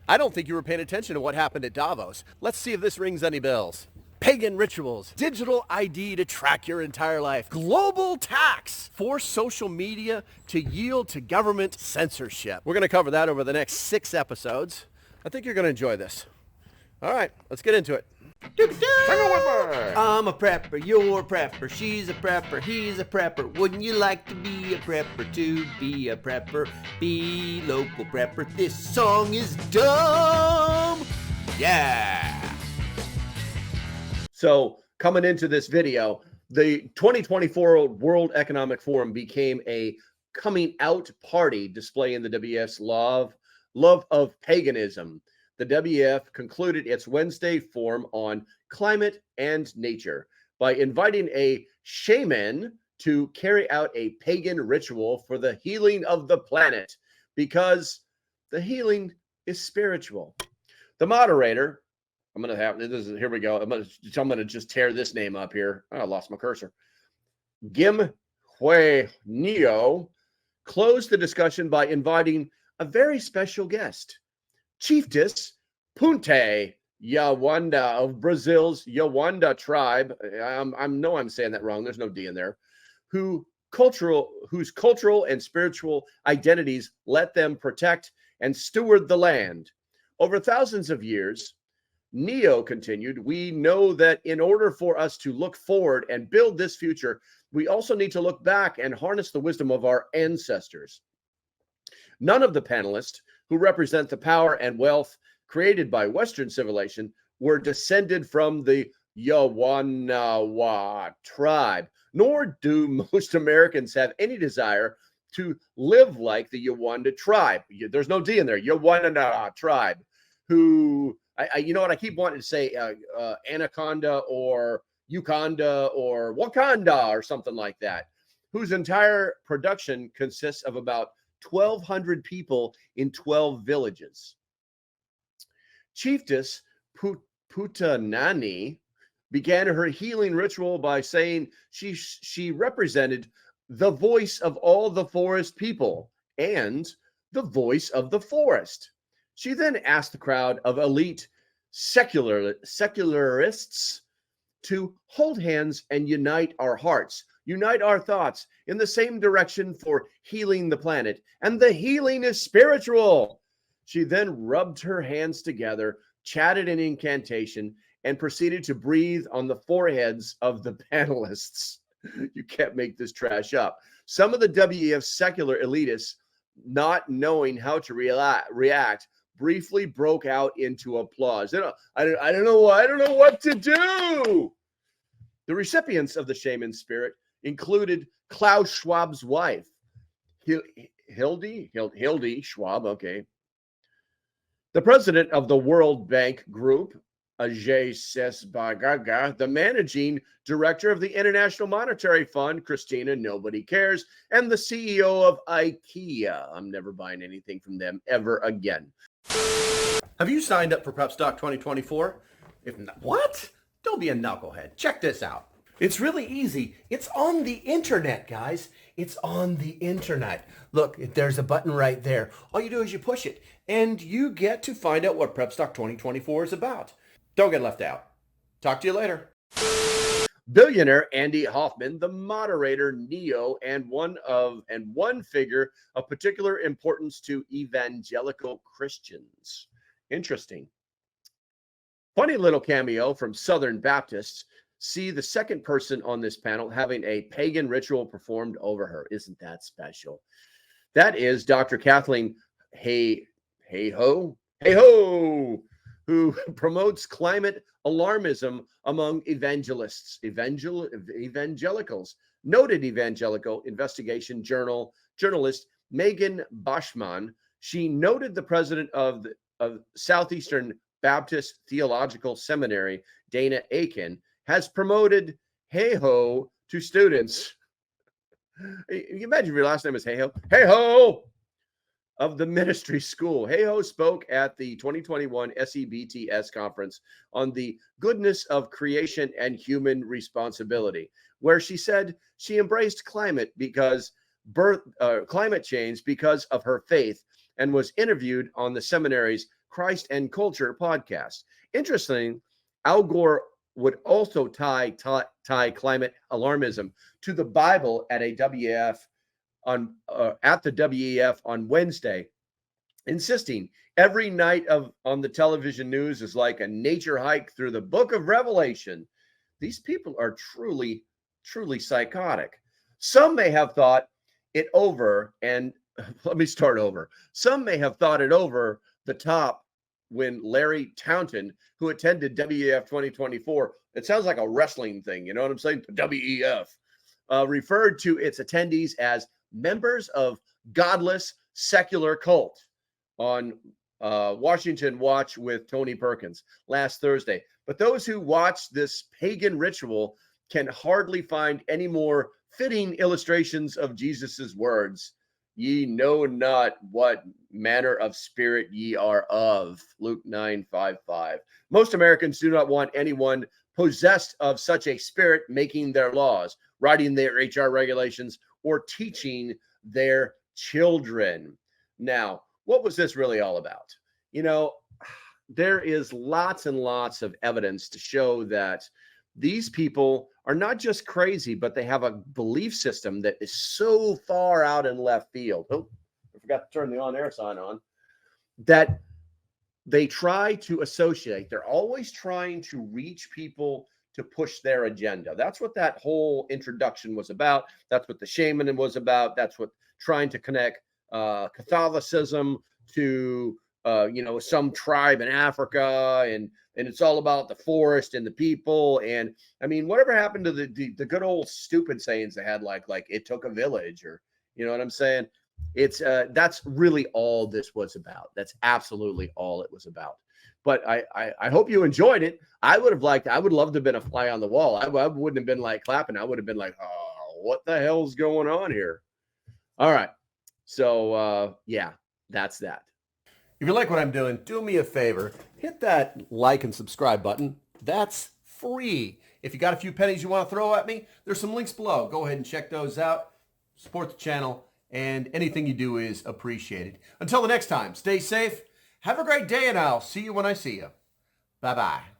I don't think you were paying attention to what happened at Davos. Let's see if this rings any bells. Pagan rituals, digital ID to track your entire life, global tax, force social media to yield to government censorship. We're going to cover that over the next 6 episodes. I think you're going to enjoy this. All right, let's get into it. I'm a prepper, you're a prepper, she's a prepper, he's a prepper. Wouldn't you like to be a prepper? To be a prepper, be local prepper. This song is dumb. Yeah. So coming into this video, the 2024 World Economic Forum became a coming out party displaying the WEF's love of paganism. The WEF concluded its Wednesday forum on climate and nature by inviting a shaman to carry out a pagan ritual for the healing of the planet, because the healing is spiritual. The moderator, here we go. I'm going to just tear this name up here. Oh, I lost my cursor. Gim Hui Neo closed the discussion by inviting a very special guest, Chiefess Punte Yawanda of Brazil's Yawanda tribe. I'm saying that wrong. There's no D in there. Whose cultural and spiritual identities let them protect and steward the land. Over thousands of years, Neo continued, we know that in order for us to look forward and build this future, we also need to look back and harness the wisdom of our ancestors. None of the panelists who represent the power and wealth created by Western civilization were descended from the Yawanawa tribe, nor do most Americans have any desire to live like the Yawanda tribe. There's no D in there. Yawanawa tribe, who, you know what, I keep wanting to say Anaconda or Uganda or Wakanda or something like that, whose entire production consists of about 1,200 people in 12 villages. Chiefess Putanani began her healing ritual by saying she represented the voice of all the forest people and the voice of the forest. She then asked the crowd of elite secularists to hold hands and unite our hearts, unite our thoughts in the same direction for healing the planet. And the healing is spiritual. She then rubbed her hands together, chatted an incantation, and proceeded to breathe on the foreheads of the panelists. You can't make this trash up. Some of the WEF secular elitists, not knowing how to react, briefly broke out into applause. I don't know what to do. The recipients of the shaman spirit included Klaus Schwab's wife, Hildy Schwab, okay. The president of the World Bank Group, Ajay Sesbagaga, the managing director of the International Monetary Fund, Christina Nobody Cares, and the CEO of IKEA. I'm never buying anything from them ever again. Have you signed up for Prep Stock 2024? If not, what? Don't be a knucklehead. Check this out. It's really easy. It's on the internet, guys. It's on the internet. Look, there's a button right there. All you do is you push it, and you get to find out what Prep Stock 2024 is about. Don't get left out. Talk to you later. Billionaire Andy Hoffman, the moderator Neo, and one figure of particular importance to evangelical Christians. Interesting. Funny little cameo from Southern Baptists. See the second person on this panel having a pagan ritual performed over her. Isn't that special? That is Dr. Kathleen Hayhoe, who promotes climate alarmism among evangelicals. Noted evangelical investigation journalist Megan Boschman. She noted the president of Southeastern Baptist Theological Seminary, Dana Aiken, has promoted Hey-Ho to students. You imagine if your last name is Hey-Ho. Hey-Ho! Of the ministry school. Hey-Ho spoke at the 2021 SEBTS conference on the goodness of creation and human responsibility, where she said she embraced climate change because of her faith, and was interviewed on the seminary's Christ and Culture podcast. Interesting, Al Gore would also tie climate alarmism to the Bible at a WEF at the WEF on Wednesday, insisting every night on the television news is like a nature hike through the book of Revelation. These people are truly psychotic. Some may have thought it over, and let me start over. Some may have thought it over the top when Larry Taunton, who attended WEF 2024, it sounds like a wrestling thing, you know what I'm saying? WEF, referred to its attendees as members of godless secular cult on Washington Watch with Tony Perkins last Thursday. But those who watched this pagan ritual can hardly find any more fitting illustrations of Jesus's words. Ye know not what manner of spirit ye are of. Luke 9:55. Most Americans do not want anyone possessed of such a spirit making their laws, writing their HR regulations, or teaching their children. Now, what was this really all about? You know, there is lots and lots of evidence to show that these people are not just crazy, but they have a belief system that is so far out in left field. Oh, I forgot to turn the on-air sign on. That they try to associate. They're always trying to reach people to push their agenda. That's what that whole introduction was about. That's what the shaman was about. That's what trying to connect Catholicism to some tribe in Africa, and it's all about the forest and the people. And I mean, whatever happened to the good old stupid sayings they had, like it took a village, or you know what I'm saying? It's that's really all this was about. That's absolutely all it was about. But I hope you enjoyed it. I would love to have been a fly on the wall. I wouldn't have been like clapping. I would have been like, oh, what the hell's going on here? All right. So yeah, that's that. If you like what I'm doing, do me a favor. Hit that like and subscribe button. That's free. If you got a few pennies you want to throw at me, there's some links below. Go ahead and check those out. Support the channel, and anything you do is appreciated. Until the next time, stay safe. Have a great day, and I'll see you when I see you. Bye-bye.